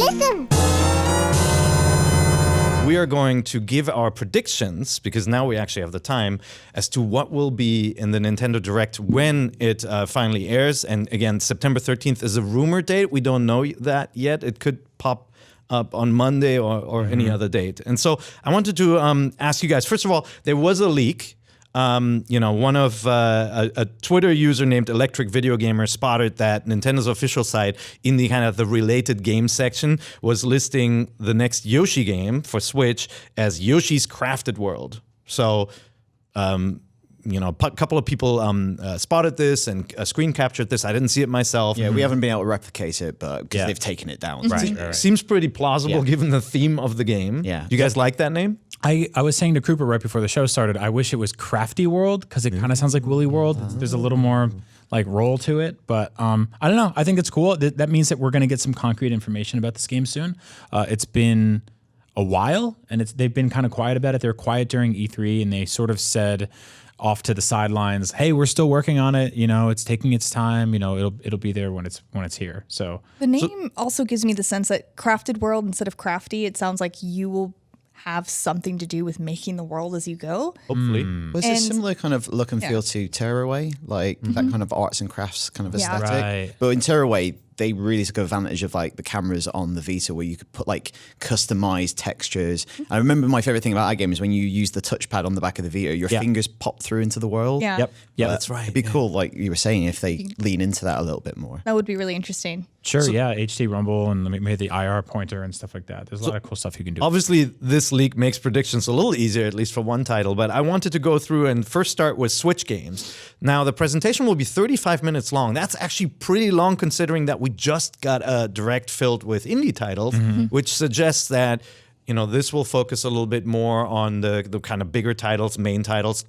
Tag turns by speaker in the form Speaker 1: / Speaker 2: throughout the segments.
Speaker 1: Listen.
Speaker 2: We are going to give our predictions, because now we actually have the time, as to what will be in the Nintendo Direct when it finally airs. And again, September 13th is a rumor date. We don't know that yet. It could pop up on Monday or any other date. And so I wanted to ask you guys, first of all, there was a leak. One of a Twitter user named Electric Video Gamer spotted that Nintendo's official site, in the kind of the related game section, was listing the next Yoshi game for Switch as Yoshi's Crafted World. So, a couple of people spotted this and screen captured this. I didn't see it myself.
Speaker 3: Yeah, we haven't been able to replicate it, but because they've taken it down.
Speaker 2: Right. Seems pretty plausible given the theme of the game.
Speaker 3: Yeah.
Speaker 2: You guys like that name?
Speaker 4: I was saying to Cooper right before the show started, I wish it was Crafty World, because it kind of sounds like Willy World. There's a little more like roll to it, but I don't know. I think it's cool. That means that we're going to get some concrete information about this game soon. It's been a while, and they've been kind of quiet about it. They were quiet during E3, and they sort of said off to the sidelines, "Hey, we're still working on it. It's taking its time. It'll be there when it's here." So
Speaker 1: the name also gives me the sense that Crafted World instead of Crafty, it sounds like you will have something to do with making the world as you go.
Speaker 2: Hopefully.
Speaker 3: Was it similar kind of look and feel to Tearaway? Like that kind of arts and crafts kind of aesthetic?
Speaker 4: Right.
Speaker 3: But in Tearaway, they really took advantage of like the cameras on the Vita, where you could put like customized textures. I remember my favorite thing about that game is when you use the touchpad on the back of the Vita, your fingers pop through into the world.
Speaker 1: Yeah.
Speaker 4: Yep,
Speaker 2: that's right.
Speaker 3: It'd be cool, like you were saying, if they lean into that a little bit more.
Speaker 1: That would be really interesting.
Speaker 4: sure, HD Rumble and maybe the IR pointer and stuff like that. There's a lot of cool stuff you can do.
Speaker 2: Obviously, this leak makes predictions a little easier, at least for one title, but I wanted to go through and first start with Switch games. Now, the presentation will be 35 minutes long. That's actually pretty long considering that we just got a Direct filled with indie titles, which suggests that this will focus a little bit more on the kind of bigger titles, main titles,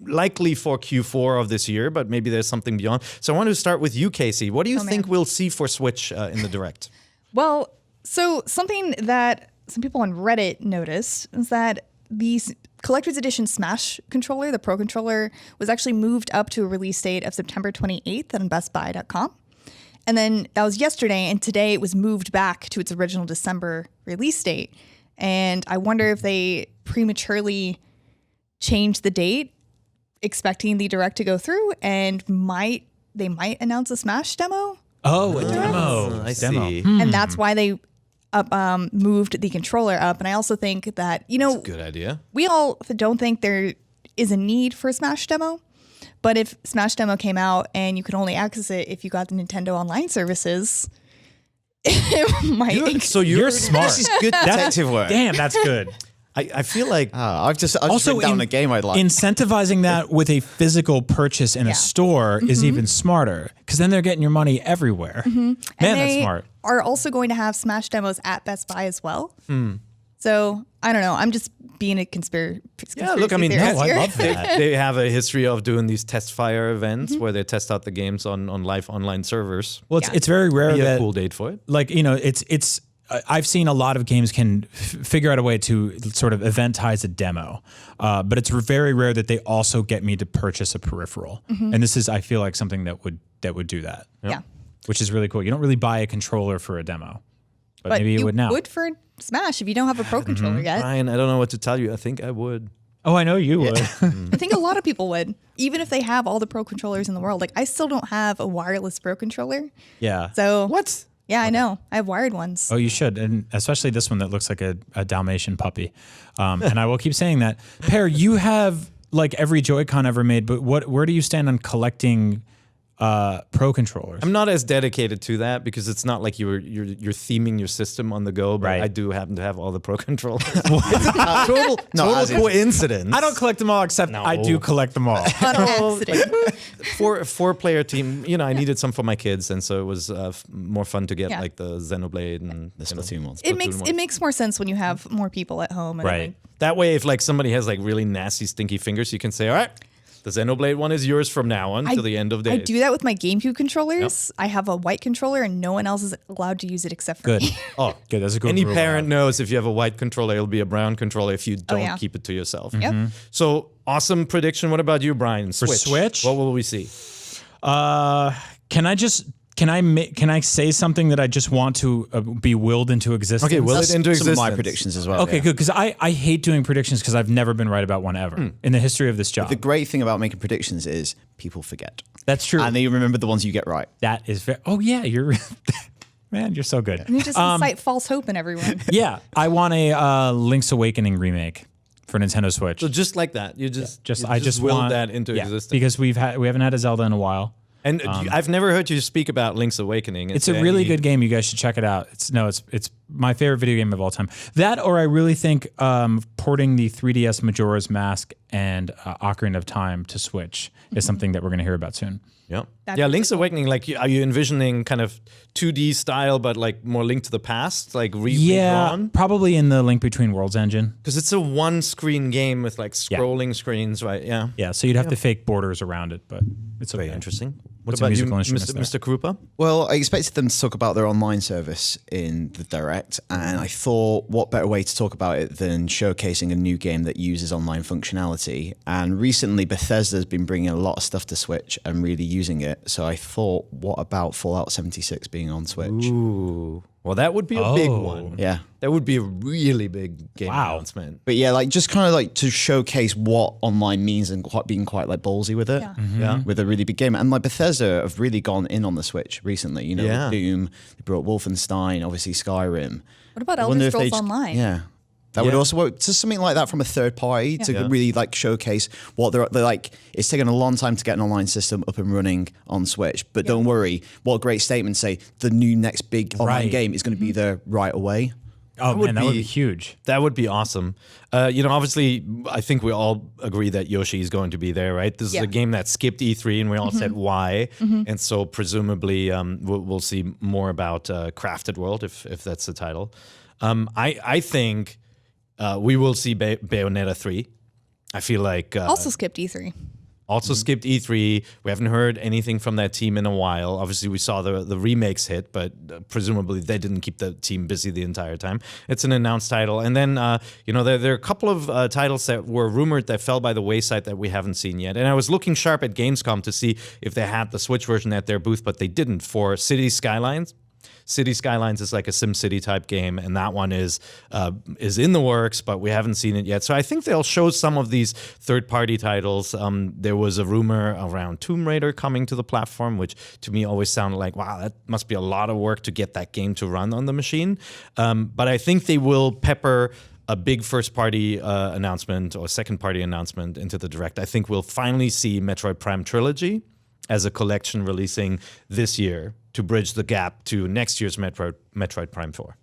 Speaker 2: likely for Q4 of this year, but maybe there's something beyond. So I wanted to start with you, Casey. What do you think we'll see for Switch in the Direct?
Speaker 1: Well, so something that some people on Reddit noticed is that the Collector's Edition Smash controller, the Pro Controller, was actually moved up to a release date of September 28th on BestBuy.com. And then that was yesterday, and today it was moved back to its original December release date. And I wonder if they prematurely changed the date, expecting the Direct to go through, and they might announce a Smash demo.
Speaker 4: Oh, a demo.
Speaker 2: I see.
Speaker 1: And that's why they moved the controller up. And I also think that,
Speaker 2: That's a good idea.
Speaker 1: we all don't think there is a need for a Smash demo. But if Smash Demo came out and you could only access it if you got the Nintendo Online services, it might.
Speaker 4: You're smart.
Speaker 3: This is good detective work.
Speaker 4: Damn, that's good.
Speaker 2: I feel like
Speaker 3: I've just written down a game I'd like.
Speaker 4: Incentivizing that with a physical purchase in a store is even smarter, because then they're getting your money everywhere. Man, that's smart.
Speaker 1: Are also going to have Smash demos at Best Buy as well. So I don't know. I'm just being a conspiracy.
Speaker 2: Yeah, look, I mean,
Speaker 1: theorist
Speaker 4: I
Speaker 1: here.
Speaker 4: love that.
Speaker 2: they have a history of doing these test fire events where they test out the games on live online servers.
Speaker 4: Well, it's very rare
Speaker 2: Be a
Speaker 4: that
Speaker 2: cool date for it.
Speaker 4: like it's I've seen a lot of games can figure out a way to sort of eventize a demo, but it's very rare that they also get me to purchase a peripheral. And this is, I feel like, something that would do that.
Speaker 1: Yeah.
Speaker 4: Which is really cool. You don't really buy a controller for a demo, but maybe
Speaker 1: you
Speaker 4: you would now.
Speaker 1: would for Smash if you don't have a Pro Controller yet.
Speaker 2: Ryan, I don't know what to tell you. I think I would.
Speaker 4: Oh, I know you would.
Speaker 1: I think a lot of people would, even if they have all the Pro Controllers in the world. Like, I still don't have a wireless Pro Controller.
Speaker 4: Yeah.
Speaker 1: So
Speaker 2: What?
Speaker 1: Yeah, I know. I have wired ones.
Speaker 4: Oh, you should, and especially this one that looks like a Dalmatian puppy. And I will keep saying that. Pear, you have like every Joy-Con ever made, but where do you stand on collecting Pro Controllers?
Speaker 2: I'm not as dedicated to that because it's not like you're theming your system on the go, but
Speaker 4: Right.
Speaker 2: I do happen to have all the Pro Controllers. It's a total coincidence.
Speaker 4: I don't collect them all, except I do collect them all.
Speaker 1: On accident.
Speaker 2: For a four-player team, I needed some for my kids, and so it was more fun to get
Speaker 1: Yeah.
Speaker 2: like the Xenoblade and
Speaker 3: the Splatoon ones.
Speaker 1: It makes more sense when you have more people at home. And
Speaker 4: Right.
Speaker 2: that way, if like somebody has like really nasty, stinky fingers, you can say, all right, the Xenoblade one is yours from now on to the end of days.
Speaker 1: I do that with my GameCube controllers. I have a white controller and no one else is allowed to use it except for
Speaker 4: Good.
Speaker 1: me.
Speaker 2: Oh,
Speaker 4: Good. That's a good
Speaker 2: any
Speaker 4: rule.
Speaker 2: parent knows if you have a white controller, it'll be a brown controller if you don't
Speaker 1: yeah.
Speaker 2: keep it to yourself.
Speaker 1: Yep.
Speaker 2: So awesome prediction. What about you, Brian?
Speaker 4: For Switch?
Speaker 2: What will we see?
Speaker 4: Can I just Can I say something that I just want to be willed into existence?
Speaker 2: Okay, will
Speaker 3: That's
Speaker 2: it into
Speaker 3: some
Speaker 2: existence?
Speaker 3: of my predictions as well.
Speaker 4: Okay,
Speaker 3: yeah.
Speaker 4: good. Because I hate doing predictions because I've never been right about one ever in the history of this job.
Speaker 3: The great thing about making predictions is people forget.
Speaker 4: That's true.
Speaker 3: And they remember the ones you get right.
Speaker 4: That is very. Oh yeah, you're. Man, you're so good.
Speaker 1: You just incite false hope in everyone.
Speaker 4: Yeah, I want a Link's Awakening remake for Nintendo Switch.
Speaker 2: So just like that, you just
Speaker 4: I just
Speaker 2: willed
Speaker 4: want
Speaker 2: that into
Speaker 4: yeah,
Speaker 2: existence.
Speaker 4: because we haven't had a Zelda in a while.
Speaker 2: And I've never heard you speak about Link's Awakening.
Speaker 4: It's a really good game. You guys should check it out. It's my favorite video game of all time. That, or I really think porting the 3DS Majora's Mask and Ocarina of Time to Switch is something that we're going to hear about soon.
Speaker 2: Yeah,
Speaker 1: That's
Speaker 2: yeah.
Speaker 1: really
Speaker 2: Link's Awakening. Like, are you envisioning kind of 2D style, but like more Link to the Past, like redrawn?
Speaker 4: Probably in the Link Between Worlds engine.
Speaker 2: Because it's a one-screen game with like scrolling screens, right? Yeah.
Speaker 4: Yeah, so you'd have to fake borders around it, but it's okay.
Speaker 2: Very interesting. What
Speaker 4: Some
Speaker 2: about you,
Speaker 4: musical instruments
Speaker 2: Mr. Krupa?
Speaker 3: Well, I expected them to talk about their online service in the Direct, and I thought, what better way to talk about it than showcasing a new game that uses online functionality? And recently, Bethesda's been bringing a lot of stuff to Switch and really using it. So I thought, what about Fallout 76 being on Switch?
Speaker 2: Ooh. Well, that would be a big one.
Speaker 3: Yeah.
Speaker 2: That would be a really big game announcement.
Speaker 3: But yeah, like just kind of like to showcase what online means and being quite like ballsy with it.
Speaker 1: Yeah.
Speaker 2: Yeah.
Speaker 3: With a really big game. And like Bethesda have really gone in on the Switch recently. You know,
Speaker 2: Yeah.
Speaker 3: with Doom, they brought Wolfenstein, obviously Skyrim.
Speaker 1: What about
Speaker 3: I wonder
Speaker 1: Elder
Speaker 3: if they
Speaker 1: Scrolls
Speaker 3: just-
Speaker 1: Online?
Speaker 3: Yeah. That would also work. Just something like that from a third party to
Speaker 2: Yeah.
Speaker 3: really like showcase what they're like. It's taken a long time to get an online system up and running on Switch, but don't worry. What a great statement to say the new next big online
Speaker 4: Right.
Speaker 3: game is going to be there right away.
Speaker 4: Oh
Speaker 2: would
Speaker 4: man, that would
Speaker 2: be-
Speaker 4: be huge.
Speaker 2: That would be awesome. Obviously, I think we all agree that Yoshi is going to be there, right? This is
Speaker 1: Yeah.
Speaker 2: a game that skipped E3, and we all said why. And so presumably, we'll see more about Crafted World if that's the title. I think we will see Bayonetta 3. I feel like
Speaker 1: Also skipped E3.
Speaker 2: also skipped E3. We haven't heard anything from that team in a while. Obviously, we saw the remakes hit, but presumably they didn't keep the team busy the entire time. It's an announced title. And then, there are a couple of titles that were rumored that fell by the wayside that we haven't seen yet. And I was looking sharp at Gamescom to see if they had the Switch version at their booth, but they didn't. For City Skylines. City Skylines is like a SimCity type game, and that one is in the works, but we haven't seen it yet. So I think they'll show some of these third-party titles. There was a rumor around Tomb Raider coming to the platform, which to me always sounded like, wow, that must be a lot of work to get that game to run on the machine. But I think they will pepper a big first-party announcement or second-party announcement into the Direct. I think we'll finally see Metroid Prime Trilogy as a collection releasing this year to bridge the gap to next year's Metroid Prime 4.